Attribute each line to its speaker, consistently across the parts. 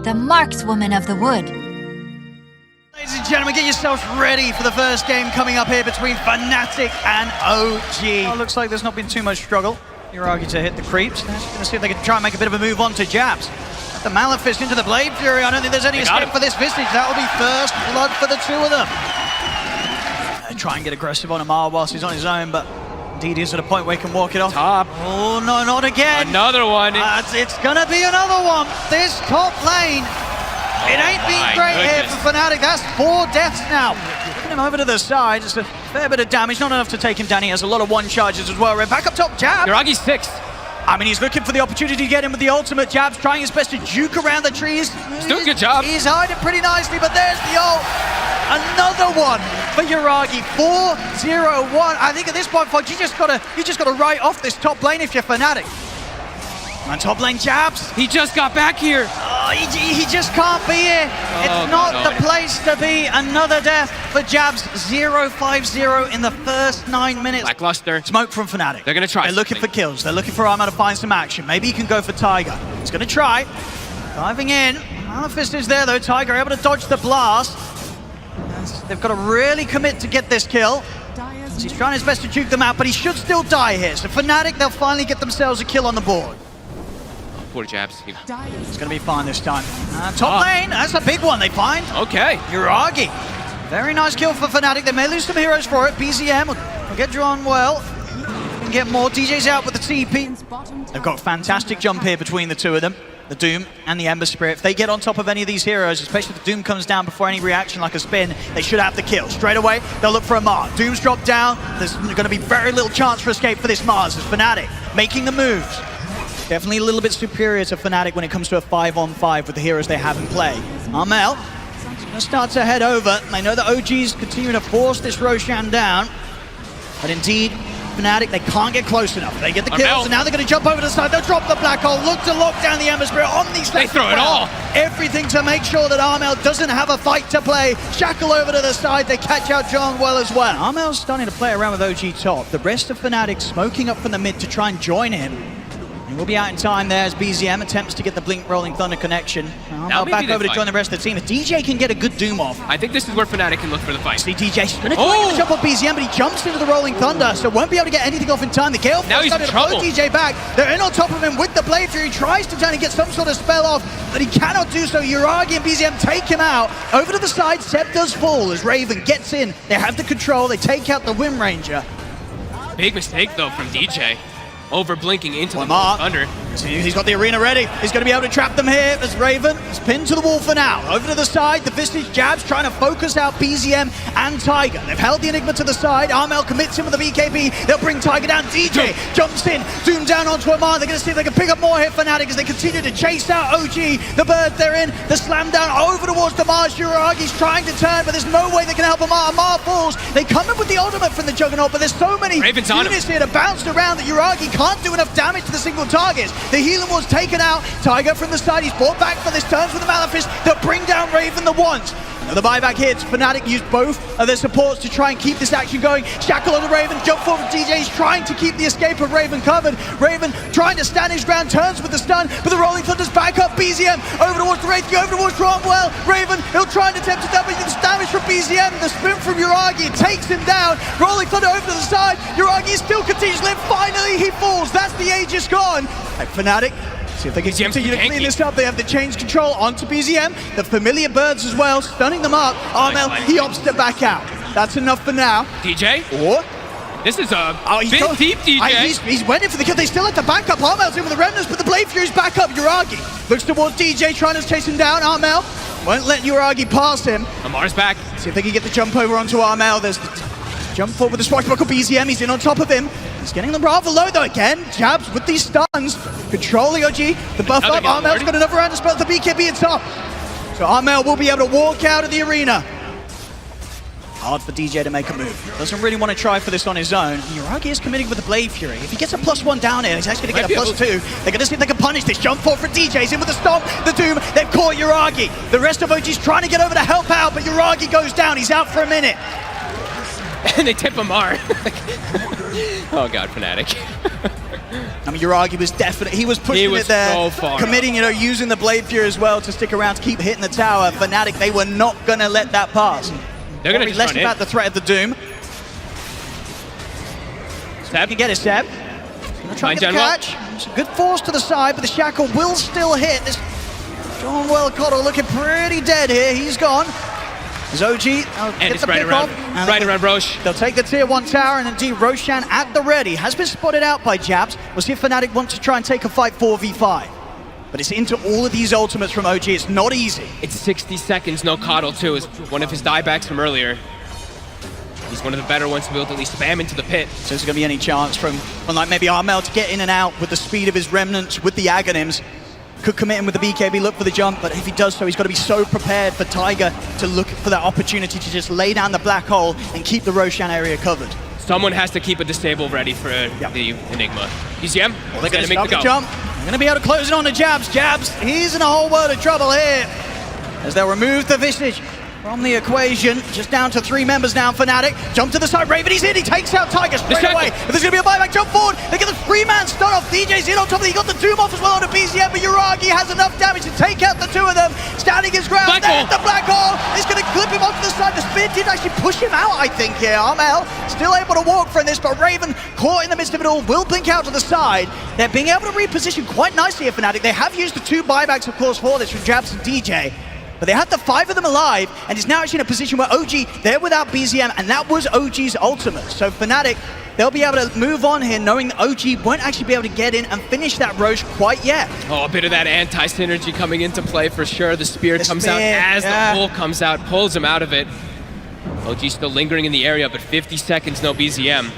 Speaker 1: the markswoman of the wood.
Speaker 2: Ladies and gentlemen, get yourselves ready for the first game coming up here between Fnatic and OG. Oh, looks like there's not been too much struggle. Yuragi to hit the creeps. They're just going to see if they can try and make a bit of a move on to Jabs. The Malefice into the Blade Fury. I don't think there's any escape for this Vistage. That will be first blood for the two of them. Try and get aggressive on Amar whilst he's on his own, but indeed he's at a point where he can walk it off.
Speaker 3: Top.
Speaker 2: Oh, no, not again.
Speaker 3: Another one.
Speaker 2: It's going to be another one. This top lane. It ain't been great here for Fnatic. That's 4 deaths now. Putting him over to the side. Just a fair bit of damage. Not enough to take him down. He has a lot of one charges as well. We're back up top, Jab.
Speaker 3: Yuragi's 6.
Speaker 2: I mean, he's looking for the opportunity to get in with the ultimate. Jab's trying his best to juke around the trees.
Speaker 3: He's doing a good job.
Speaker 2: He's hiding pretty nicely, but there's the ult. Another one for Yuragi. 4-0-1. I think at this point, Fox, you just gotta write off this top lane if you're Fnatic. And top lane Jabs.
Speaker 3: He just got back here.
Speaker 2: Oh, he just can't be here. It's not the place to be. Another death for Jabs. 0-5-0 in the first 9 minutes.
Speaker 3: Lackluster.
Speaker 2: Smoke from Fnatic.
Speaker 3: They're going to try.
Speaker 2: They're looking for kills. They're looking for Arma to find some action. Maybe he can go for Tiger. He's going to try. Diving in. Malefice is there though. Tiger able to dodge the blast. They've got to really commit to get this kill. He's trying his best to juke them out, but he should still die here. So Fnatic, they'll finally get themselves a kill on the board.
Speaker 3: Poor Jabs.
Speaker 2: It's going to be fine this time. Top lane, that's a big one they find.
Speaker 3: Okay.
Speaker 2: Yuragi. Very nice kill for Fnatic. They may lose some heroes for it. BZM will get drawn well. Can get more. DJ's out with the TP. They've got a fantastic jump here between the two of them. The Doom and the Ember Spirit. If they get on top of any of these heroes, especially if the Doom comes down before any reaction like a spin, they should have the kill. Straight away, they'll look for a Mars. Doom's dropped down. There's going to be very little chance for escape for this Mars. It's Fnatic making the moves. Definitely a little bit superior to Fnatic when it comes to a 5-on-5 with the heroes they have in play. Armel starts to head over. They know that OG's continuing to force this Roshan down. But indeed, Fnatic, they can't get close enough. They get the kills, and now they're going to jump over to the side. They'll drop the Black Hole, look to lock down the Ember Spirit on these.
Speaker 3: They throw it all.
Speaker 2: Everything to make sure that Armel doesn't have a fight to play. Shackle over to the side. They catch out John well as well. Armel's starting to play around with OG top. The rest of Fnatic smoking up from the mid to try and join him. We'll be out in time there as BZM attempts to get the Blink Rolling Thunder connection. Now back over to join the rest of the team. If DJ can get a good Doom off.
Speaker 3: I think this is where Fnatic can look for the fight.
Speaker 2: See DJ's going to try to jump off BZM, but he jumps into the Rolling Thunder, so won't be able to get anything off in time. The Gale Force starting to blow DJ back. They're in on top of him with the Blade Fury. He tries to try and get some sort of spell off, but he cannot do so. Yuragi and BZM take him out. Over to the side, Seb does fall as Raven gets in. They have the control. They take out the Wind Ranger.
Speaker 3: Big mistake, though, from DJ. Over blinking into the Thunder.
Speaker 2: He's got the arena ready. He's going to be able to trap them here as Raven is pinned to the wall for now. Over to the side, the Vistage Jabs trying to focus out BZM and Tiger. They've held the Enigma to the side. Armel commits him with the BKB. They'll bring Tiger down. DJ jumps in, Doom down onto Amar. They're going to see if they can pick up more here for Fnatic as they continue to chase out OG. The birds they're in, the slam down over towards the Mars. Yuragi's trying to turn, but there's no way they can help Amar. Amar falls. They come in with the ultimate from the Juggernaut, but there's so many units here to bounce around that Yuragi can't do enough damage to the single targets. The healing was taken out. Tiger from the side, he's brought back for this turns with the Malefice. They'll bring down Raven the once. Another buyback hits. Fnatic used both of their supports to try and keep this action going. Shackle on the Raven, jump forward DJ's trying to keep the escape of Raven covered. Raven trying to stand his ground, turns with the stun, but the Rolling Thunder's back up. BZM over towards the Wraith, over towards Cromwell. Raven, he'll try and attempt to damage the damage from BZM. The spin from Yuragi, it takes him down. Rolling Thunder over to the side. Yuragi still continues to live. Finally, he falls. That's the Aegis gone. And Fnatic, see if they can continue to clean this up. They have the change control onto BZM. The familiar birds as well, stunning them up. Armel, he opts to back out. That's enough for now.
Speaker 3: DJ?
Speaker 2: Or?
Speaker 3: This is a big deep DJ.
Speaker 2: He's waiting for the kill. They still have to back up. Armel's in with the Remnants, but the Blade Fury's back up. Yuragi looks towards DJ, trying to chase him down. Armel won't let Yuragi pass him.
Speaker 3: Amar's back.
Speaker 2: See if they can get the jump over onto Armel. There's the jump forward with the swashbuckle BZM. He's in on top of him. He's getting them rather low though again. Jabs with these stuns. Controlling OG. The buff up. Armel's got another round to spell the BKB at top. So Armel will be able to walk out of the arena. Hard for DJ to make a move. Doesn't really want to try for this on his own. Yuragi is committing with the Blade Fury. If he gets a +1 down here, he's actually going to get a +2. They're going to see if they can punish this. Jump forward for DJ. He's in with the stomp. The Doom. They've caught Yuragi. The rest of OG's trying to get over to help out, but Yuragi goes down. He's out for a minute.
Speaker 3: And they tip Amar. Oh god, Fnatic.
Speaker 2: I mean, Yuragi was definitely, he was pushing it there,
Speaker 3: so far
Speaker 2: committing, using the Blade Fury as well to stick around to keep hitting the tower. Fnatic, they were not going to let that pass.
Speaker 3: They're going to just
Speaker 2: less
Speaker 3: run
Speaker 2: about the threat of the Doom.
Speaker 3: Seb
Speaker 2: can get it, Seb. Gonna try and get the catch. It's a good force to the side, but the Shackle will still hit. This John Welcotto looking pretty dead here. He's gone. There's OG.
Speaker 3: And it's right around Roche.
Speaker 2: They'll take the tier 1 tower, and indeed Roshan at the ready. Has been spotted out by Jabs. We'll see if Fnatic want to try and take a fight 4v5. But it's into all of these ultimates from OG. It's not easy.
Speaker 3: It's 60 seconds, no coddle too. Is one of his diebacks from earlier. He's one of the better ones to be able to at least spam into the pit.
Speaker 2: So is there going to be any chance from like maybe Armel to get in and out with the speed of his remnants, with the Aghanims? Could commit him with the BKB, look for the jump, but if he does so, he's got to be so prepared for Tiger to look for that opportunity to just lay down the black hole and keep the Roshan area covered.
Speaker 3: Someone has to keep a disable ready for the Enigma. ECM,
Speaker 2: well, they're going to make the jump. They're going to be able to close it on to Jabs. Jabs, he's in a whole world of trouble here as they'll remove the Visage from the equation. Just down to 3 members now, Fnatic. Jump to the side, Raven, he's in, he takes out Tiger straight away. If there's gonna be a buyback, jump forward, they get the 3-man stun off. DJ's in on top of it, he got the Doom off as well on a BZM, but Yuragi has enough damage to take out the 2 of them. Standing his ground, there's the black hole. He's gonna clip him onto the side. The spin did actually push him out, I think, here. Armel still able to walk from this, but Raven, caught in the midst of it all, will blink out to the side. They're being able to reposition quite nicely here, Fnatic. They have used the 2 buybacks, of course, for this from Jabs and DJ. But they had the 5 of them alive, and is now actually in a position where OG, they're without BZM, and that was OG's ultimate. So Fnatic, they'll be able to move on here, knowing that OG won't actually be able to get in and finish that Roche quite yet.
Speaker 3: Oh, a bit of that anti-synergy coming into play for sure. The spear comes out as the pull comes out, pulls him out of it. OG still lingering in the area, but 50 seconds, no BZM.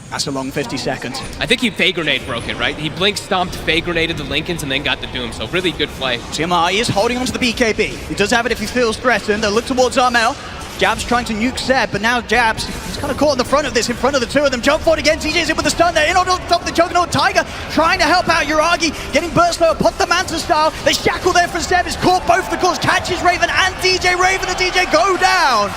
Speaker 2: That's a long 50 seconds.
Speaker 3: I think he Fey Grenade broke it, right? He blink stomped, Fey Grenaded the Lincolns, and then got the Doom, so really good play.
Speaker 2: TMI is holding onto the BKB. He does have it if he feels threatened. They'll look towards Armel. Jabs trying to nuke Seb, but now Jabs, he's kind of caught in the front of this, in front of the 2 of them. Jump forward again, TJ's in with the stun there, in on top of the Juggernaut. Tiger trying to help out Yuragi, getting burst lower, put the Manta style. The Shackle there for Seb is caught both the calls, catches Raven and DJ. Raven and DJ go down.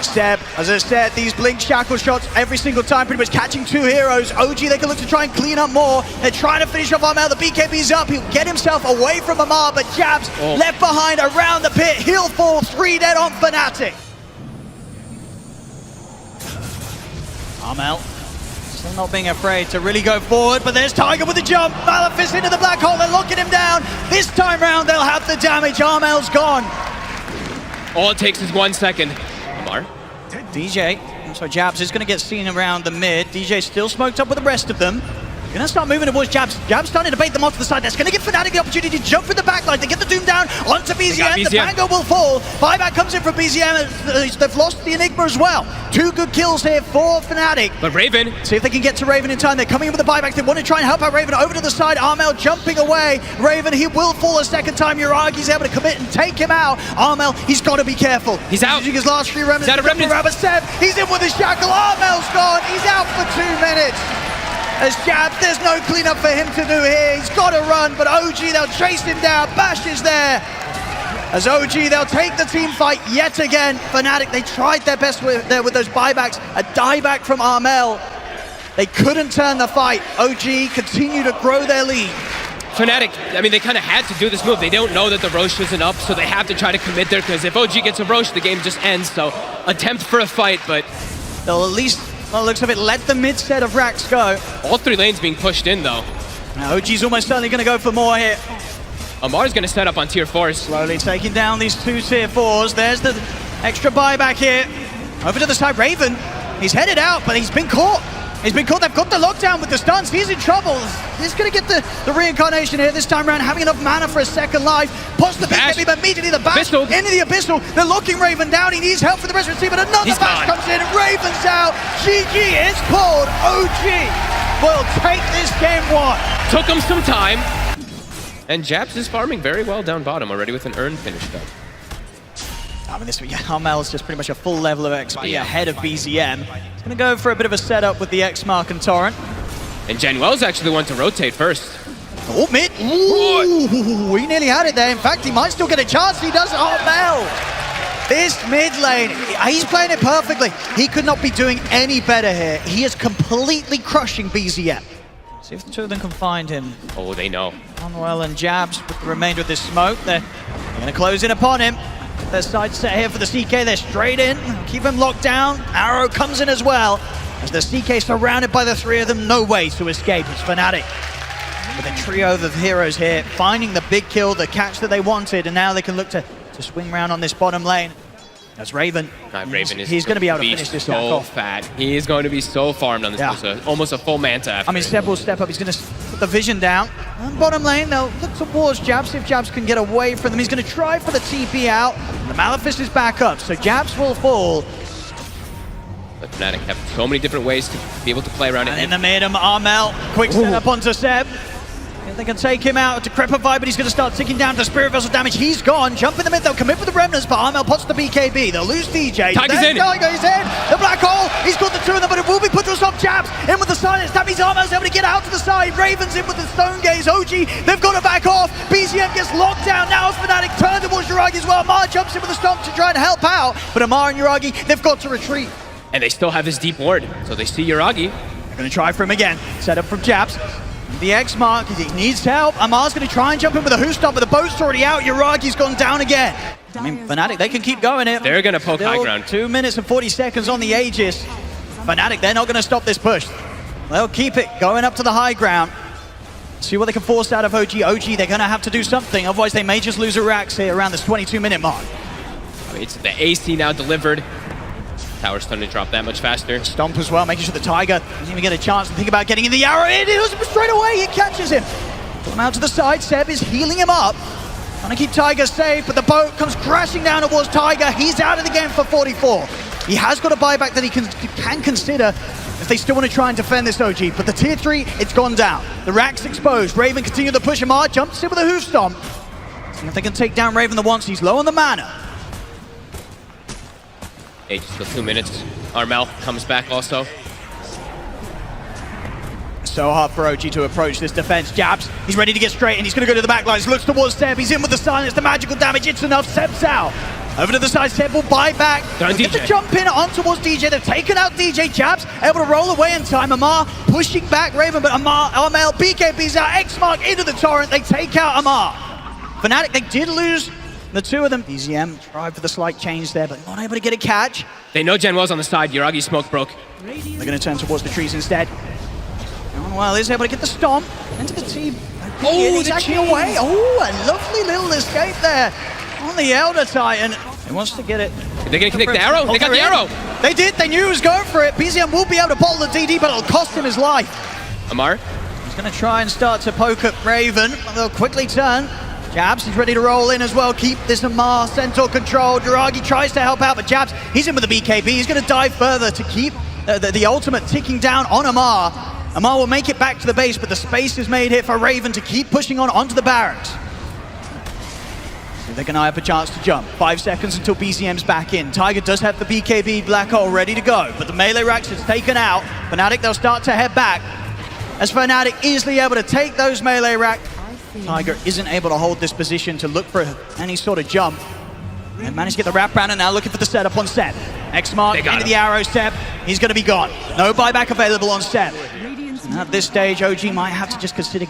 Speaker 2: Seb, as I said, these blink shackle shots every single time, pretty much catching 2 heroes. OG, they can look to try and clean up more. They're trying to finish off Armel. The BKB's up. He'll get himself away from Amar, but Jabs left behind around the pit. He'll fall, 3 dead on Fnatic. Armel still not being afraid to really go forward, but there's Tiger with the jump. Maleficent into the black hole. They're locking him down. This time round, they'll have the damage. Armel's gone.
Speaker 3: All it takes is 1 second. Amar.
Speaker 2: DJ, so Jabs is going to get seen around the mid. DJ still smoked up with the rest of them. Going to start moving towards Jabs. Jabs starting to bait them onto the side. That's going to give Fnatic the opportunity to jump from the backline. They get the Doom down onto BZM. The Pango will fall. Buyback comes in from BZM. They've lost the Enigma as well. 2 good kills here for Fnatic.
Speaker 3: But Raven.
Speaker 2: See if they can get to Raven in time. They're coming in with the buyback. They want to try and help out Raven. Over to the side. Armel jumping away. Raven, he will fall a second time. Yuragi's able to commit and take him out. Armel, he's got to be careful.
Speaker 3: He's out.
Speaker 2: Using his last 3 remnants.
Speaker 3: He's out of remnants.
Speaker 2: Seb, he's in with the shackle. Armel's gone. He's out for 2 minutes. As Jabs, there's no cleanup for him to do here. He's got to run, but OG, they'll chase him down. Bash is there. As OG, they'll take the team fight yet again. Fnatic, they tried their best with those buybacks. A dieback from Armel. They couldn't turn the fight. OG continue to grow their lead.
Speaker 3: Fnatic, I mean, they kind of had to do this move. They don't know that the Roche isn't up, so they have to try to commit there, because if OG gets a Roche, the game just ends. So attempt for a fight, but
Speaker 2: they'll at least, well, it looks of it, let the mid set of racks go.
Speaker 3: All 3 lanes being pushed in, though.
Speaker 2: Now OG's almost certainly going to go for more here.
Speaker 3: Amar's going to set up on tier 4s.
Speaker 2: Slowly taking down these 2 tier 4s. There's the extra buyback here. Over to the side, Raven. He's headed out, but he's been caught. He's been caught. They've got the lockdown with the stuns. He's in trouble. He's going to get the reincarnation here this time around, having enough mana for a second life. Pops the BKB, but immediately the bash into the Abyssal. They're locking Raven down. He needs help for the rest of the team, but another bash comes in. Raven's out. GG is called. OG will take this game 1.
Speaker 3: Took him some time. And Jabs is farming very well down bottom already with an earned finish up.
Speaker 2: I mean, Armel is just pretty much a full level of XP ahead of BZM. He's going to go for a bit of a setup with the X-Mark and Torrent.
Speaker 3: And Januel's actually the one to rotate first.
Speaker 2: Oh, mid. Ooh, he nearly had it there. In fact, he might still get a chance. He does. Armel This mid lane, he's playing it perfectly. He could not be doing any better here. He is completely crushing BZM. See if the two of them can find him.
Speaker 3: Oh, they know.
Speaker 2: Unwell and Jabs with the remainder of this smoke. They're going to close in upon him. Their side set here for the CK. They're straight in. Keep him locked down. Arrow comes in as well. As the CK surrounded by the three of them, no way to escape. It's Fnatic with a trio of heroes here, finding the big kill, the catch that they wanted, and now they can look to swing around on this bottom lane. That's Raven.
Speaker 3: Raven is
Speaker 2: he's going to be able to finish this
Speaker 3: so
Speaker 2: off.
Speaker 3: fat. He is going to be so farmed on this. Yeah. Almost a full manta after.
Speaker 2: I mean, Seb will step up. He's going to put the vision down. On bottom lane, they'll look towards Jabs, see if Jabs can get away from them. He's going to try for the TP out. The Maleficent is back up, so Jabs will fall.
Speaker 3: But Fnatic have so many different ways to be able to play around it.
Speaker 2: In the mid, Armel, quick setup onto Seb. If they can take him out, Decrepify, but he's going to start ticking down to Spirit Vessel damage. He's gone. Jump in the mid, they'll commit with the Remnants, but Armel pots the BKB. They'll lose DJ.
Speaker 3: Tiger's in.
Speaker 2: Tiger's in. The black hole. He's got the two of them, but it will be put to stop Jabs. In with the silence. That means Armel's able to get out to the side. Raven's in with the Stone Gaze. OG, they've got to back off. BZM gets locked down. Now Fnatic turn towards Yuragi as well. Amar jumps in with the stomp to try and help out, but Amar and Yuragi, they've got to retreat.
Speaker 3: And they still have this deep ward, so they see Yuragi.
Speaker 2: They're going to try for him again. Set up from Jabs. The X mark, he needs help. Amar's going to try and jump in with a hoof stop, but the boat's already out. Yuragi's gone down again. I mean, Fnatic, they can keep going here.
Speaker 3: They're going to poke high ground.
Speaker 2: 2 minutes and 40 seconds on the Aegis. Fnatic, they're not going to stop this push. They'll keep it going up to the high ground. See what they can force out of OG. OG, they're going to have to do something, otherwise they may just lose a Rax here around this 22-minute mark.
Speaker 3: I mean, it's the AC now delivered. Tower's starting to drop that much faster.
Speaker 2: Stomp as well, making sure the Tiger doesn't even get a chance to think about getting in the arrow. It is straight away, he catches him. Come out to the side, Seb is healing him up. Trying to keep Tiger safe, but the boat comes crashing down towards Tiger. He's out of the game for 44. He has got a buyback that he can consider if they still want to try and defend this OG. But the tier 3, it's gone down. The Rack's exposed. Raven continue to push him hard, jumps in with a hoof stomp. See if they can take down Raven the once. He's low on the mana.
Speaker 3: Hey, just still 2 minutes. Armel comes back also.
Speaker 2: So hard for OG to approach this defense. Jabs, he's ready to get straight and he's going to go to the back lines. Looks towards Seb, he's in with the silence, the magical damage, it's enough. Seb's out. Over to the side, Seb will buy back. Get the jump in on towards DJ. They've taken out DJ. Jabs able to roll away in time. Amar pushing back Raven, but Armel, BKB's out. X-Mark into the torrent. They take out Amar. Fnatic, they did lose the two of them. BZM tried for the slight change there, but not able to get a catch.
Speaker 3: They know Gen Well's on the side. Yuragi's smoke broke.
Speaker 2: They're going to turn towards the trees instead. Well, is able to get the stomp into the team.
Speaker 3: Oh,
Speaker 2: he's actually away. Oh, a lovely little escape there on the Elder Titan. He wants to get it.
Speaker 3: They're going to connect the arrow. They got the arrow.
Speaker 2: They did. They knew he was going for it. BZM will be able to bottle the DD, but it'll cost him his life.
Speaker 3: Amar?
Speaker 2: He's going to try and start to poke at Raven. They'll quickly turn. Jabs, he's ready to roll in as well. Keep this Amar Centaur controlled. Yuragi tries to help out, but Jabs, he's in with the BKB. He's going to dive further to keep the ultimate ticking down on Amar. Amar will make it back to the base, but the space is made here for Raven to keep pushing on onto the barracks. So they can have a chance to jump. 5 seconds until BZM's back in. Tiger does have the BKB Black Hole ready to go, but the melee Rax is taken out. Fnatic, they'll start to head back. As Fnatic easily able to take those melee Rax. Tiger isn't able to hold this position to look for any sort of jump. They managed to get the wraparound and now looking for the setup on Seb. X-Mark into the arrow, Seb. He's going to be gone. No buyback available on Seb. And at this stage, OG might have to just consider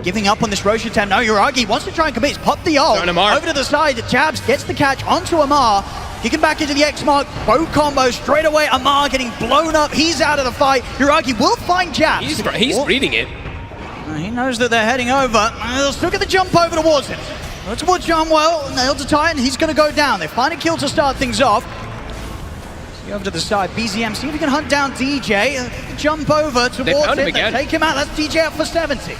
Speaker 2: giving up on this Rosh attempt. No, Yuragi wants to try and commit. He's popped the ult. Over to the side, Jabs gets the catch onto Amar. Kicking back into the X-Mark. Bow combo straight away. Amar getting blown up. He's out of the fight. Yuragi will find Jabs.
Speaker 3: He's reading it.
Speaker 2: He knows that they're heading over. They'll still get the jump over towards him. Towards John Well, nailed to Titan, he's going to go down. They find a kill to start things off. See over to the side, BZM, see if he can hunt down DJ. Jump over towards him, they take him out. That's DJ out for 70.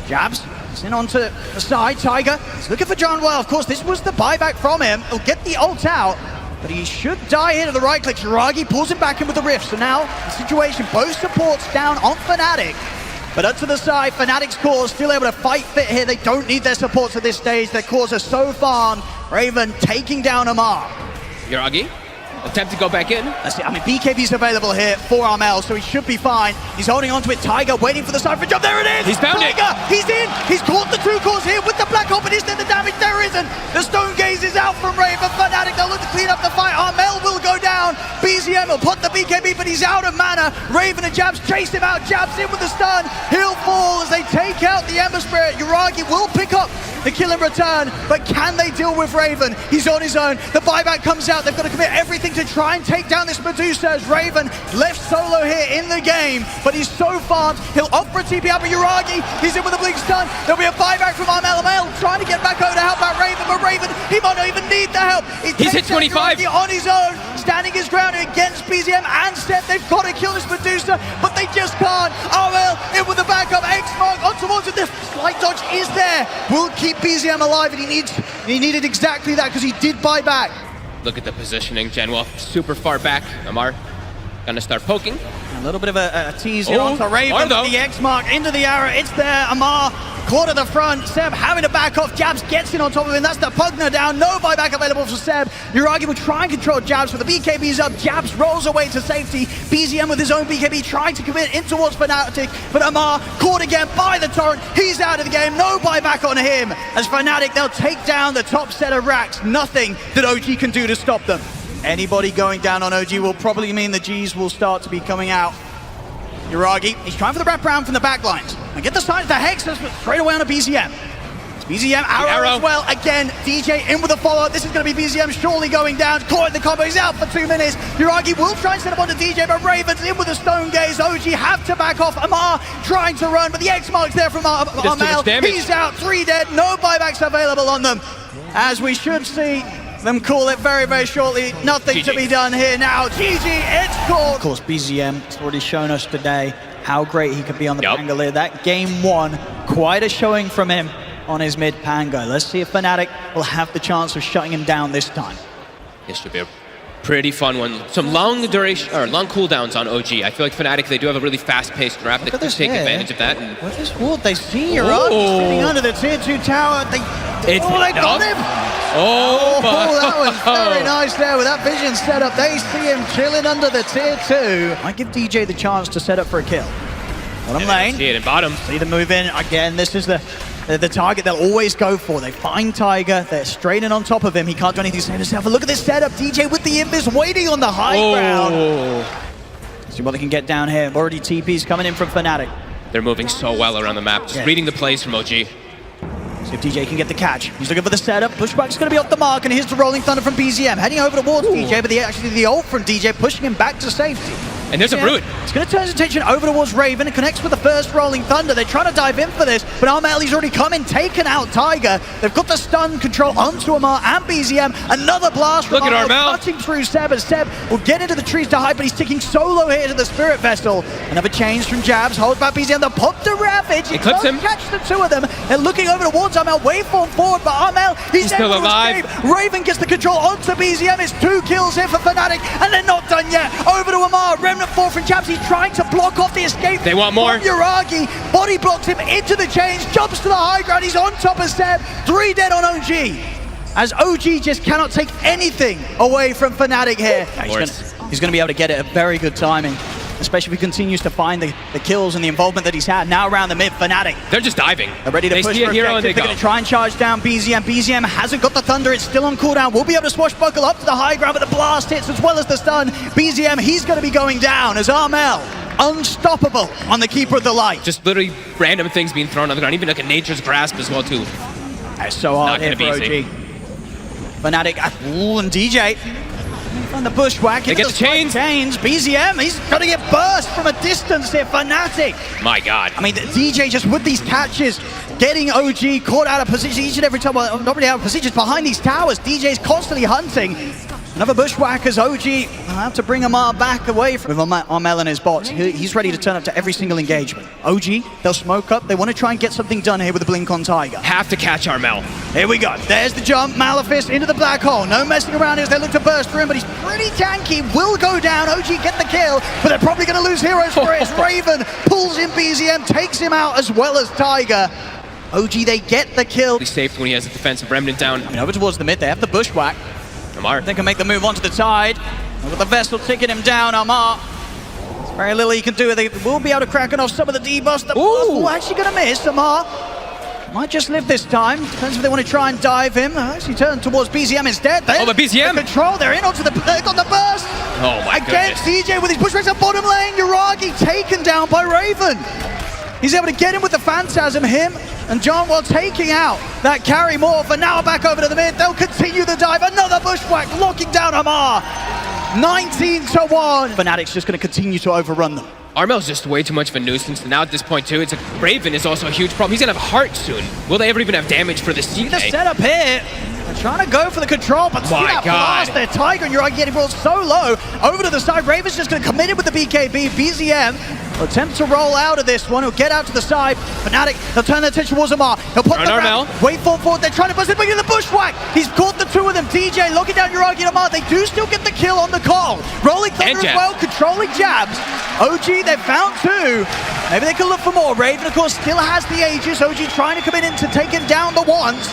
Speaker 2: Jabs, he's in onto the side, Tiger. He's looking for John Well. Of course, this was the buyback from him. He'll get the ult out, but he should die here to the right click. Yuragi pulls him back in with the rift. So now, the situation, both supports down on Fnatic. But up to the side, Fnatic's core still able to fight fit here. They don't need their supports at this stage. Their cores are so farmed. Raven taking down Amar.
Speaker 3: Yuragi? Attempt to go back in.
Speaker 2: That's it. I mean, BKB's available here for Armel, so he should be fine. He's holding on to it. Tiger waiting for the cypher jump. There it is!
Speaker 3: He's found it!
Speaker 2: Tiger, he's in! He's caught the two cores here with the Black Hole, but is there the damage? There isn't! The Stone Gaze is out from Raven. Fnatic, they'll look to clean up the fight. Armel will go down. BZM will put the BKB, but he's out of mana. Raven and Jabs chase him out. Jabs in with the stun. He'll fall as they take out the Ember Spirit. Yuragi will pick up the kill in return, but can they deal with Raven? He's on his own. The buyback comes out. They've got to commit everything to try and take down this Medusa as Raven left solo here in the game, but he's so farmed. He'll opt for a TP out, but Yuragi, he's in with a blink stun. There'll be a buyback from Armel. Trying to get back over to help out Raven, but Raven, he might not even need the help.
Speaker 3: He's hit 25.
Speaker 2: Yuragi on his own, standing his ground against BZM and Seb. They've got to kill this Medusa, but they just can't. Armel in with the backup. X-Mark on towards it. The slight dodge is there. Will keep BZM alive, and he needed exactly that because he did buy back.
Speaker 3: Look at the positioning. Genwolf super far back. Amar gonna start poking.
Speaker 2: A little bit of a tease here onto Raven. The X-Mark into the arrow. It's there. Amar caught at the front. Seb having to back off. Jabs gets in on top of him. That's the Pugner down. No buyback available for Seb. Yuragi will try and control Jabs, but the BKB's up. Jabs rolls away to safety. BZM with his own BKB trying to commit in towards Fnatic, but Amar caught again by the torrent. He's out of the game. No buyback on him. As Fnatic, they'll take down the top set of racks. Nothing that OG can do to stop them. Anybody going down on OG will probably mean the Gs will start to be coming out. Yuragi, he's trying for the wraparound from the back lines. And get the side of the Hex, but straight away on a BZM. It's BZM, arrow as well. Again, DJ in with a follow-up. This is going to be BZM surely going down. Caught in the combo, he's out for 2 minutes. Yuragi will try and set up onto DJ, but Raven's in with a Stone Gaze. OG have to back off. Amar trying to run, but the X-Mark's there from Armel. He's out, 3 dead. No buybacks available on them. As we should see them call it very, very shortly. Nothing GG to be done here now. GG, it's called. Of course, BZM has already shown us today how great he could be on the Pangolier. That game one, quite a showing from him on his mid Pango. Let's see if Fnatic will have the chance of shutting him down this time.
Speaker 3: This should be a pretty fun one. Some long duration or long cooldowns on OG. I feel like Fnatic, they do have a really fast-paced wrap. They could take advantage of that. And
Speaker 2: what is what they see here? Sitting under the tier 2 tower. They got him. That was very nice there with that vision set up. They see him chilling under the tier 2. I give DJ the chance to set up for a kill. Bottom lane.
Speaker 3: See it in bottom.
Speaker 2: See them move in. Again, this is the target they'll always go for. They find Tiger. They're straight in on top of him. He can't do anything to save himself. But look at this setup. DJ with the Invis waiting on the high ground. See what they can get down here. Already TP's coming in from Fnatic.
Speaker 3: They're moving so well around the map. Just reading the plays from OG.
Speaker 2: See if DJ can get the catch. He's looking for the setup. Pushback's going to be off the mark, and here's the Rolling Thunder from BZM. Heading over towards DJ, but actually the ult from DJ pushing him back to safety.
Speaker 3: And there's a Brood.
Speaker 2: It's going to turn his attention over towards Raven. It connects with the first Rolling Thunder. They're trying to dive in for this, but Armel, he's already come in, taken out Tiger. They've got the stun control onto Amar and BZM. Another blast from Armel cutting through Seb, as Seb will get into the trees to hide, but he's ticking solo here to the Spirit Vessel. Another change from Jabs, holds back BZM. The pop to Ravage. He
Speaker 3: clips him.
Speaker 2: Catch the two of them. They're looking over towards Armel. Waveform forward, but Armel, he's
Speaker 3: still alive.
Speaker 2: Raven gets the control onto BZM. It's 2 kills here for Fnatic, and they're not done yet. Over to Amar. Remnant 4 from Jabs. He's trying to block off the escape.
Speaker 3: They want more.
Speaker 2: Yuragi body blocks him into the chains, jumps to the high ground. He's on top of Seb. 3 dead on OG. As OG just cannot take anything away from Fnatic here. He's going to be able to get it at very good timing, especially if he continues to find the kills and the involvement that he's had. Now around the mid, Fnatic.
Speaker 3: They're just diving.
Speaker 2: They're ready to push for
Speaker 3: hero and
Speaker 2: they're going to try and charge down BZM. BZM hasn't got the Thunder. It's still on cooldown. We'll be able to swashbuckle up to the high ground, but the blast hits as well as the stun. BZM, he's going to be going down as Armel, unstoppable on the Keeper of the Light.
Speaker 3: Just literally random things being thrown on the ground, even like a Nature's Grasp as well too.
Speaker 2: That's so hard here for OG. Fnatic, and DJ. On the bushwhack,
Speaker 3: they get the chains.
Speaker 2: BZM, he's got to get burst from a distance here. Fnatic.
Speaker 3: My God.
Speaker 2: I mean, the DJ just with these catches, getting OG caught out of position each and every time. Well, not really out of position, behind these towers. DJ's constantly hunting. Another bushwhack as OG will have to bring Amar back away from Armel and his bots. He's ready to turn up to every single engagement. OG, they'll smoke up. They want to try and get something done here with the blink on Tiger.
Speaker 3: Have to catch Armel.
Speaker 2: Here we go. There's the jump. Malefice into the black hole. No messing around as they look to burst through him, but he's pretty tanky. Will go down. OG get the kill, but they're probably going to lose heroes for it. Raven pulls in BZM, takes him out as well as Tiger. OG, they get the kill.
Speaker 3: He's safe when he has a defensive remnant down.
Speaker 2: I mean, over towards the mid, they have the bushwhack.
Speaker 3: Amar.
Speaker 2: They can make the move onto the side. And with the Vessel taking him down, Amar. There's very little he can do. They will be able to crack off some of the debuffs. The Blast actually going to miss. Amar might just live this time. Depends if they want to try and dive him. Actually turn towards BZM instead.
Speaker 3: Oh, but BZM!
Speaker 2: The control, they're in onto the... They got the burst!
Speaker 3: Oh my
Speaker 2: Against
Speaker 3: goodness.
Speaker 2: DJ with his push race at bottom lane. Yuragi taken down by Raven. He's able to get him with the Phantasm, him and John while taking out that carry morph, and now back over to the mid. They'll continue the dive. Another bushwhack, locking down Amar. 19-1. Fnatic's just going to continue to overrun them.
Speaker 3: Armel's just way too much of a nuisance, and now at this point too, it's Raven is also a huge problem. He's gonna have heart soon. Will they ever even have damage for the CK?
Speaker 2: The setup here. They're trying to go for the control, but see that blast there. Tiger and Yuragi getting brought so low. Over to the side, Raven's just going to commit it with the BKB. BZM will attempt to roll out of this one. He'll get out to the side. Fnatic, they'll turn their attention towards Amar. He'll put the
Speaker 3: Armel.
Speaker 2: wait forward. They're trying to bust it, but in the bushwhack. He's caught the two of them. DJ looking down Yuragi and Amar. They do still get the kill on the call. Rolling Thunder as well, controlling jabs. OG, they've found two. Maybe they can look for more. Raven, of course, still has the Aegis. OG trying to come in to take him down the ones.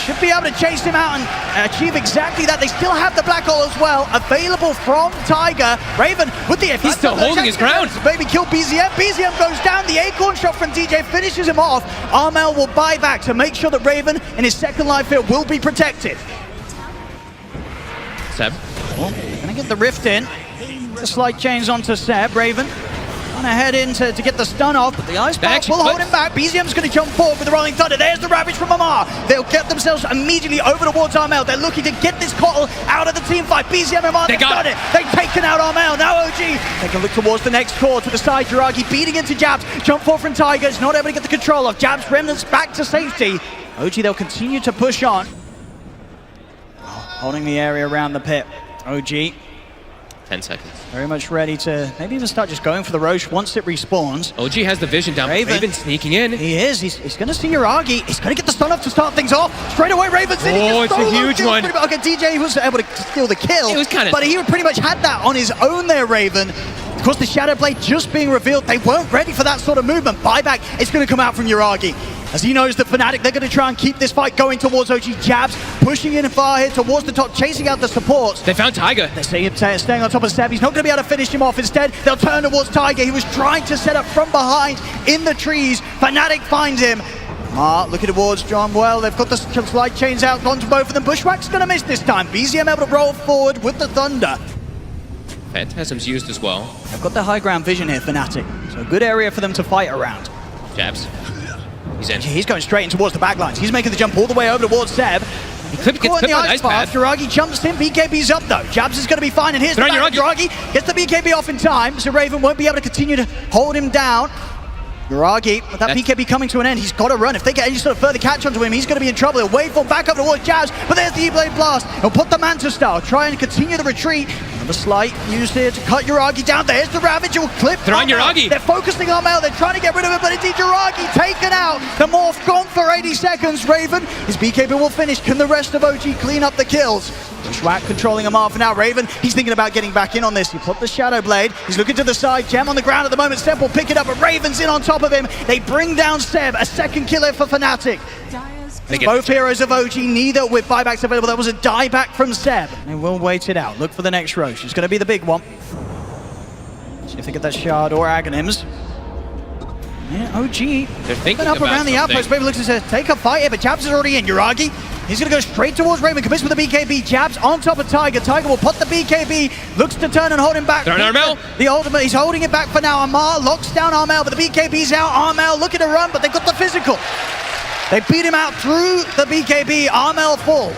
Speaker 2: Should be able to chase him out and achieve exactly that. They still have the Black Hole as well, available from Tiger. Raven with the...
Speaker 3: He's still holding his ground.
Speaker 2: Maybe kill BZM. BZM goes down. The Acorn shot from DJ finishes him off. Armel will buy back to make sure that Raven in his second life here will be protected.
Speaker 3: Seb.
Speaker 2: Well, gonna get the Rift in. The slight change onto Seb. Raven trying to head in to get the stun off, but the Ice Pack will hold him back. BZM's going to jump forward with the Rolling Thunder. There's the Ravage from Amar. They'll get themselves immediately over towards Armel. They're looking to get this Kotl out of the team fight. BZM and Amar, they've done it. They've taken out Armel. Now OG, they can look towards the next core to the side. Yuragi beating into Jabs. Jump forward from Tigers, not able to get the control of Jabs. Remnants back to safety. OG, they'll continue to push on. Holding the area around the pit. OG.
Speaker 3: 10 seconds.
Speaker 2: Very much ready to maybe even start just going for the Roche once it respawns.
Speaker 3: OG has the vision down. Raven sneaking in.
Speaker 2: He is. He's going to see Yuragi. He's going to get the stun off to start things off. Straight away, Raven's in.
Speaker 3: Oh, it's a huge one.
Speaker 2: Okay, DJ was able to steal the kill.
Speaker 3: It was kind of...
Speaker 2: But he pretty much had that on his own there, Raven. Of course, the Shadow Blade just being revealed. They weren't ready for that sort of movement. Buyback is going to come out from Yuragi. As he knows that Fnatic, they're going to try and keep this fight going towards OG. Jabs pushing in far here towards the top, chasing out the supports.
Speaker 3: They found Tiger.
Speaker 2: They're staying on top of Seb. He's not going to be able to finish him off. Instead, they'll turn towards Tiger. He was trying to set up from behind in the trees. Fnatic finds him. Looking towards John well. They've got the slide chains out, gone to both of them. Bushwhack's going to miss this time. BZM able to roll forward with the Thunder.
Speaker 3: Phantasm's used as well.
Speaker 2: They've got the high ground vision here, Fnatic. So a good area for them to fight around.
Speaker 3: Jabs. He's in.
Speaker 2: He's going straight in towards the backlines. He's making the jump all the way over towards Seb.
Speaker 3: He gets clipped on Ice Pad.
Speaker 2: Yuragi jumps in, BKB's up though. Jabs is going to be fine, and here's the back. Yuragi gets the BKB off in time, so Raven won't be able to continue to hold him down. Yuragi, with that BKB coming to an end, he's got to run. If they get any sort of further catch onto him, he's going to be in trouble. He'll wave for back up towards Jabs, but there's the E-Blade Blast. He'll put the Manta Style, try and continue the retreat. Another slight used here to cut Yuragi down. There's the Ravage, he'll clip.
Speaker 3: They're on Yuragi.
Speaker 2: They're focusing on Mel, they're trying to get rid of it, but indeed Yuragi taken out. The Morph gone for 80 seconds. Raven, his BKB will finish. Can the rest of OG clean up the kills? Bushwhack controlling Amar for now. Raven, he's thinking about getting back in on this. He put the Shadow Blade. He's looking to the side. Gem on the ground at the moment. Seb will pick it up, but Raven's in on top of him. They bring down Seb. A second killer for Fnatic. Both heroes of OG, neither with buybacks available. That was a dieback from Seb. They will wait it out. Look for the next Roche. It's going to be the big one. See if they get that Shard or Aghanims. Yeah, OG.
Speaker 3: They're thinking
Speaker 2: up around the outpost. Maybe looks to take a fight here, but Jabs is already in. Yuragi, he's going to go straight towards Raven. Commits with the BKB. Jabs on top of Tiger. Tiger will put the BKB. Looks to turn and hold him back.
Speaker 3: They're on Armel.
Speaker 2: The ultimate, he's holding it back for now. Amar locks down Armel, but the BKB's out. Armel looking to run, but they've got the physical. They beat him out through the BKB. Armel falls.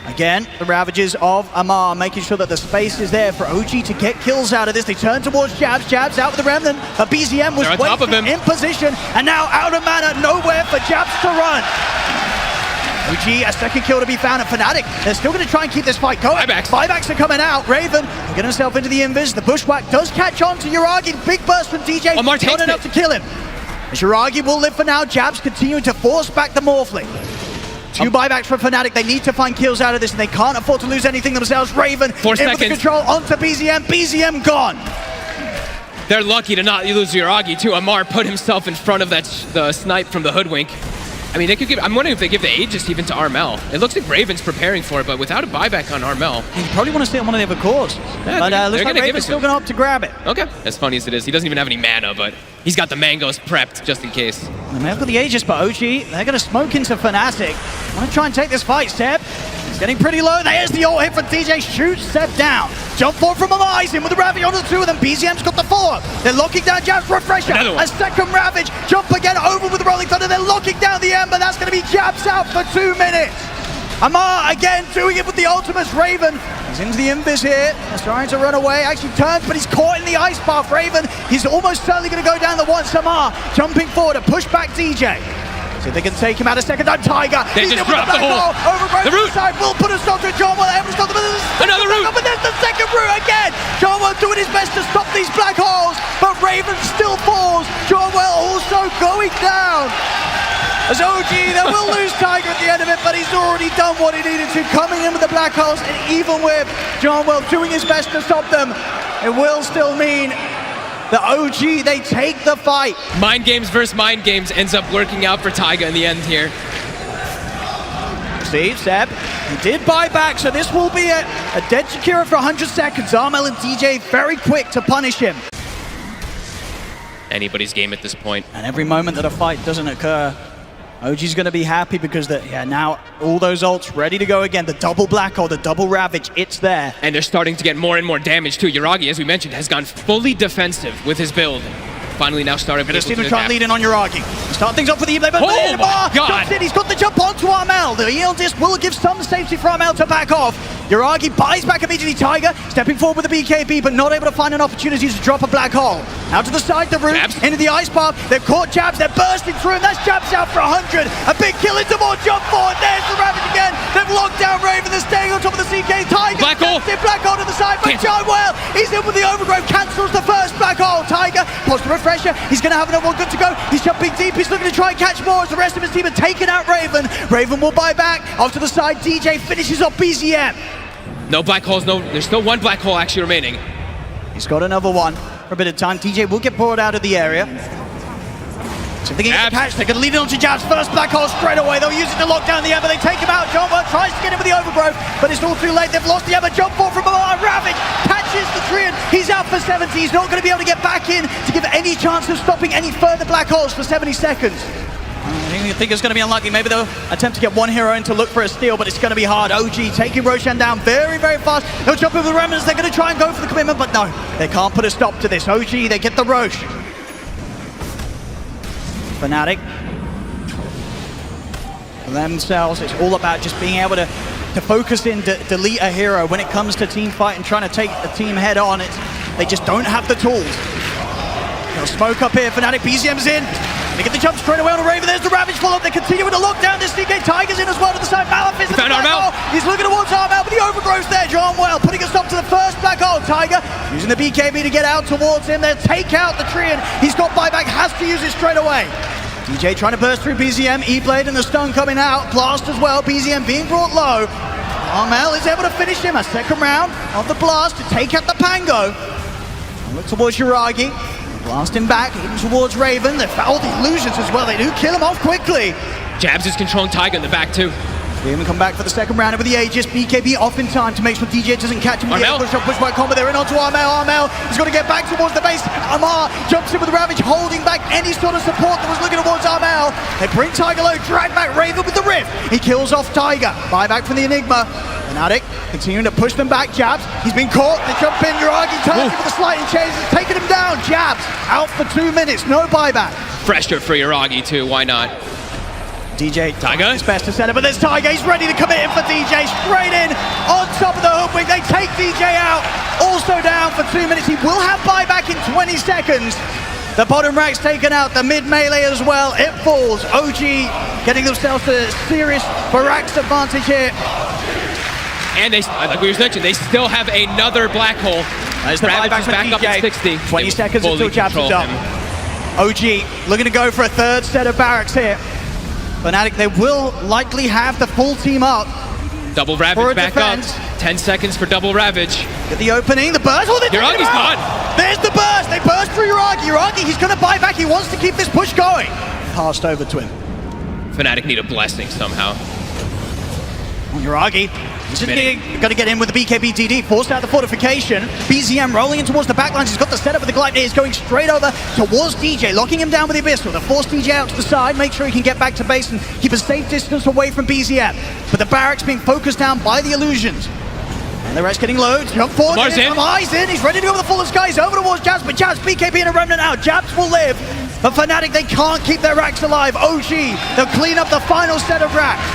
Speaker 2: Again, the Ravages of Amar, making sure that the space is there for OG to get kills out of this. They turn towards Jabs. Jabs out with the Remnant. But BZM was waiting in position, and now out of mana, nowhere for Jabs to run. OG, a second kill to be found at Fnatic. They're still going to try and keep this fight going. Buybacks are coming out. Raven will get himself into the invis. The Bushwhack does catch on to Yuragi. Big burst from DJ. Not enough to kill him. Yuragi will live for now. Jabs continuing to force back the Morphling. Two buybacks from Fnatic. They need to find kills out of this, and they can't afford to lose anything themselves. Raven
Speaker 3: 4 seconds.
Speaker 2: With the control onto BZM. BZM gone.
Speaker 3: They're lucky to not lose Yuragi too. Amar put himself in front of the snipe from the Hoodwink. I mean, they could give. I'm wondering if they give the Aegis even to Armel. It looks like Raven's preparing for it, but without a buyback on Armel.
Speaker 2: You probably want to stay on one of the other cores.
Speaker 3: Yeah,
Speaker 2: but looks like Raven's still going to opt to grab it.
Speaker 3: Okay. As funny as it is, he doesn't even have any mana, but he's got the mangoes prepped just in case.
Speaker 2: They may have got the Aegis, but OG, they're going to smoke into Fnatic. Want to try and take this fight, Seb. He's getting pretty low. There's the ult hit for DJ. Shoots Seb down. Jump forward from Amai's in with the Ravage onto the two of them. BZM's got the follow-up. They're locking down Jab's Refresher. A second Ravage. Jump again over with the Rolling Thunder. They're locking down the Ember. That's going to be Jabs out for 2 minutes. Amar again doing it with the ultimates. Raven, he's into the Invis here. He's trying to run away. Actually turns, but he's caught in the ice path. Raven, he's almost certainly going to go down the once. Amar jumping forward to push back DJ. See if they can take him out a second time. Tiger,
Speaker 3: they
Speaker 2: he's
Speaker 3: just
Speaker 2: in with the
Speaker 3: dropped the whole.
Speaker 2: Overgrowth
Speaker 3: The root.
Speaker 2: side will put a stop to John Well. Everyone's got
Speaker 3: Another root.
Speaker 2: But there's the second root again. John Well doing his best to stop these black holes, but Raven still falls. John Well also going down. As OG, they will lose Tiger at the end of it, but he's already done what he needed to, coming in with the black holes, and even with John Well doing his best to stop them, it will still mean the OG, they take the fight.
Speaker 3: Mind games versus mind games ends up working out for Taiga in the end here.
Speaker 2: See, Seb, he did buy back, so this will be a dead Shakira for 100 seconds. Armel and DJ very quick to punish him.
Speaker 3: Anybody's game at this point.
Speaker 2: And every moment that a fight doesn't occur, OG's going to be happy because now all those ults ready to go again. The double black hole, the double ravage, it's there.
Speaker 3: And they're starting to get more and more damage too. Yuragi, as we mentioned, has gone fully defensive with his build. Finally now started
Speaker 2: Gonna see him try and lead in on Yuragi. Start things off with the E-Blade, but
Speaker 3: oh my God.
Speaker 2: He's got the jump onto Armel. The EL disc will give some safety for Armel to back off. Yuragi buys back immediately. Tiger stepping forward with the BKB, but not able to find an opportunity to drop a black hole. Out to the side, the root, into the ice path. They've caught Jabs, they're bursting through, and that's Jabs out for 100. A big kill into more, jump forward, there's the Ravage again. They've locked down Raven, they're staying on top of the CK. Tiger,
Speaker 3: black hole
Speaker 2: to the side, but John Well, he's in with the overgrowth, cancels the first black hole. Tiger pops the refresher, he's going to have another one good to go. He's jumping deep, he's looking to try and catch more as the rest of his team are taking out Raven. Raven will buy back, off to the side, DJ finishes off BZM.
Speaker 3: No black holes, there's still one black hole actually remaining.
Speaker 2: He's got another one for a bit of time. DJ will get pulled out of the area. So if they get the catch, they're going to lead it on to Jabs. First black hole straight away. They'll use it to lock down the Ember. They take him out. John Well tries to get him with the overgrowth, but it's all too late. They've lost the Ember. Jump forward from Amar. Ravage catches the Treant. He's out for 70. He's not going to be able to get back in to give any chance of stopping any further black holes for 70 seconds. I think it's going to be unlucky. Maybe they'll attempt to get one hero in to look for a steal, but it's going to be hard. OG taking Roshan down very, very fast. They'll jump over the remnants. They're going to try and go for the commitment, but no, they can't put a stop to this. OG, they get the Roche. Fnatic. For themselves, it's all about just being able to focus in, delete a hero when it comes to team fight and trying to take the team head on. They just don't have the tools. They'll smoke up here. Fnatic, BZM's in. They get the jump straight away on a Raven. There's the Ravage follow-up. They continue with the lockdown. This CK Tiger's in as well to the side. Malefist.
Speaker 3: Found Armel.
Speaker 2: He's looking towards Armel, but the overgrowth there. John Well putting a stop to the first black hole. Tiger using the BKB to get out towards him. They'll take out the Treant. He's got buyback. Has to use it straight away. DJ trying to burst through BZM. E-Blade and the stun coming out. Blast as well. BZM being brought low. Armel is able to finish him. A second round of the blast to take out the Pango. And look towards Yuragi. Blast him back, even towards Raven. They fouled the illusions as well. They do kill him off quickly.
Speaker 3: Jabs is controlling Tiger in the back too.
Speaker 2: Raven come back for the second round with the Aegis. BKB off in time to make sure DJ doesn't catch him.
Speaker 3: Armel.
Speaker 2: Push by combo. They're in onto Armel. Armel is going to get back towards the base. Amar jumps in with the Ravage, holding back any sort of support that was looking towards Armel. They bring Tiger low, drag back Raven with the Rift. He kills off Tiger. Buyback from the Enigma. Fnatic continuing to push them back. Jabs, he's been caught. They jump in. Yuragi turns for the sliding chains, taking him down. Jabs out for 2 minutes. No buyback.
Speaker 3: Pressure for Yuragi too. Why not?
Speaker 2: DJ
Speaker 3: Tiger
Speaker 2: his best to set it, but there's Tiger. He's ready to commit in for DJ. Straight in on top of the hook. They take DJ out. Also down for 2 minutes. He will have buyback in 20 seconds. The bottom rack's taken out. The mid melee as well. It falls. OG getting themselves a serious Barak's advantage here.
Speaker 3: And they, like we mentioned, they still have another black hole.
Speaker 2: There's the buyback for
Speaker 3: back
Speaker 2: DJ.
Speaker 3: up at 60.
Speaker 2: 20 seconds until Jabs is up. OG looking to go for a third set of barracks here. Fnatic, they will likely have the full team up.
Speaker 3: Double Ravage back up. 10 seconds for double Ravage.
Speaker 2: Get the opening, the burst. Oh,
Speaker 3: Yuragi's gone.
Speaker 2: There's the burst. They burst through Yuragi. Yuragi, he's going to buy back. He wants to keep this push going. Passed over to him.
Speaker 3: Fnatic need a blessing somehow.
Speaker 2: Yuragi just going to get in with the BKB DD, forced out the fortification. BZM rolling in towards the backlines. He's got the setup with the Gleipnir. He's going straight over towards DJ, locking him down with the Abyssal. They'll force DJ out to the side, make sure he can get back to base and keep a safe distance away from BZM. But the barracks being focused down by the illusions. And the rest getting low. Jump forward.
Speaker 3: Mars in.
Speaker 2: Eyes in. He's ready to go with the full of skies over towards Jabs, but Jabs, BKB and a remnant out. Jabs will live. But Fnatic, they can't keep their racks alive. OG, they'll clean up the final set of racks.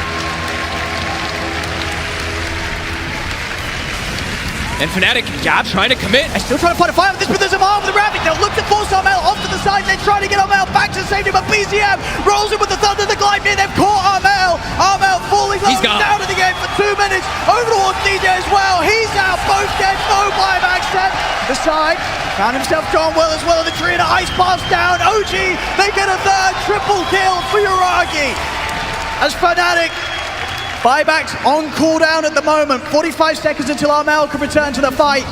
Speaker 3: And Fnatic, Jab trying to commit.
Speaker 2: They're still trying to fight a fire with this, but there's a Armel with the Ravage. They'll look to force Armel off to the side. They're trying to get Armel back to safety, but BZM rolls in with the Thunder, the Gleipnir. They've caught Armel. Armel falling low, down in the game for 2 minutes. Over towards DJ as well. He's out, both dead, no buyback set. The side, found himself John well as well. The tree and an ice pass down. OG, they get a third triple kill for Yuragi. As Fnatic, buybacks on cooldown at the moment. 45 seconds until Armel can return to the fight.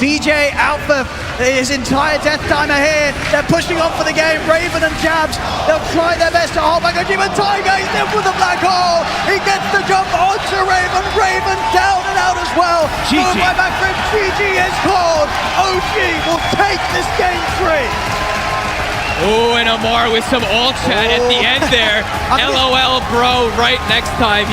Speaker 2: DJ out for his entire death timer here. They're pushing on for the game. Raven and Jabs, they'll try their best to hold back OG, but Tiger, he's in with the black hole. He gets the jump onto Raven. Raven down and out as well. No buyback for him. GG is called. OG will take this game 3.
Speaker 3: Oh, and Amar with some ult chat at the end there. LOL, bro, right next time.